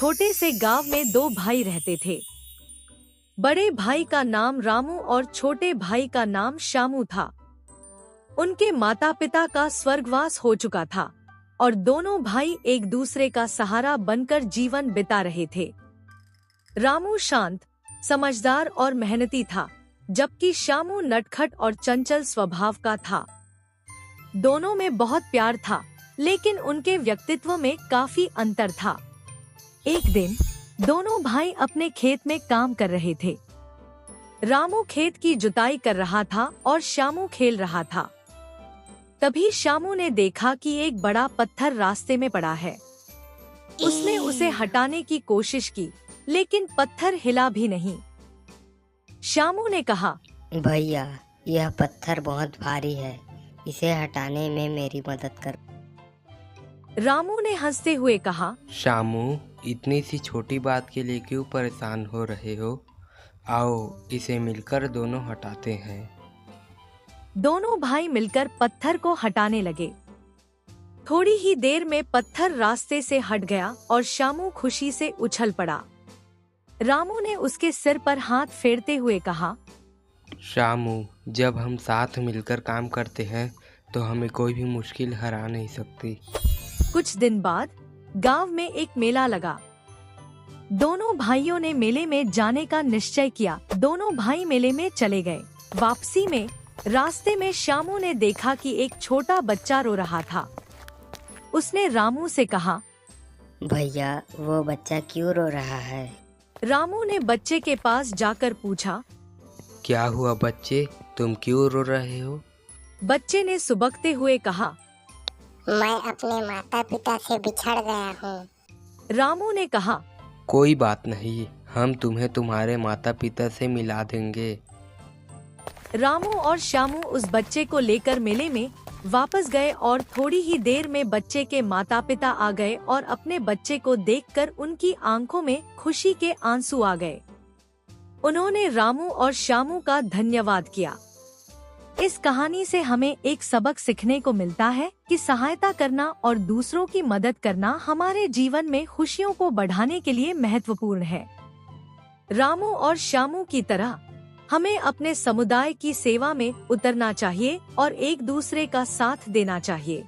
छोटे से गांव में दो भाई रहते थे। बड़े भाई का नाम रामू और छोटे भाई का नाम श्यामू था। उनके माता पिता का स्वर्गवास हो चुका था और दोनों भाई एक दूसरे का सहारा बनकर जीवन बिता रहे थे। रामू शांत, समझदार और मेहनती था, जबकि श्यामू नटखट और चंचल स्वभाव का था। दोनों में बहुत प्यार था, लेकिन उनके व्यक्तित्व में काफी अंतर था। एक दिन दोनों भाई अपने खेत में काम कर रहे थे। रामू खेत की जुताई कर रहा था और श्यामू खेल रहा था। तभी श्यामू ने देखा कि एक बड़ा पत्थर रास्ते में पड़ा है। उसने उसे हटाने की कोशिश की, लेकिन पत्थर हिला भी नहीं। श्यामू ने कहा, भैया, यह पत्थर बहुत भारी है, इसे हटाने में मेरी मदद कर। रामू ने हंसते हुए कहा, श्यामू, इतनी सी छोटी बात के लिए क्यों परेशान हो रहे हो? आओ, इसे मिलकर दोनों हटाते हैं। दोनों भाई मिलकर पत्थर को हटाने लगे। थोड़ी ही देर में पत्थर रास्ते से हट गया और श्यामू खुशी से उछल पड़ा। रामू ने उसके सिर पर हाथ फेरते हुए कहा, श्यामू, जब हम साथ मिलकर काम करते हैं तो हमें कोई भी मुश्किल हरा नहीं सकती। कुछ दिन बाद गांव में एक मेला लगा। दोनों भाइयों ने मेले में जाने का निश्चय किया। दोनों भाई मेले में चले गए। वापसी में रास्ते में श्यामू ने देखा कि एक छोटा बच्चा रो रहा था। उसने रामू से कहा, भैया, वो बच्चा क्यों रो रहा है? रामू ने बच्चे के पास जाकर पूछा, क्या हुआ बच्चे, तुम क्यों रो रहे हो? बच्चे ने सुबकते हुए कहा, मैं अपने माता पिता से बिछड़ गया हूँ। रामू ने कहा, कोई बात नहीं, हम तुम्हें तुम्हारे माता पिता से मिला देंगे। रामू और श्यामू उस बच्चे को लेकर मेले में वापस गए और थोड़ी ही देर में बच्चे के माता पिता आ गए और अपने बच्चे को देखकर उनकी आंखों में खुशी के आंसू आ गए। उन्होंने रामू और श्यामू का धन्यवाद किया। इस कहानी से हमें एक सबक सीखने को मिलता है कि सहायता करना और दूसरों की मदद करना हमारे जीवन में खुशियों को बढ़ाने के लिए महत्वपूर्ण है। रामू और श्यामू की तरह हमें अपने समुदाय की सेवा में उतरना चाहिए और एक दूसरे का साथ देना चाहिए।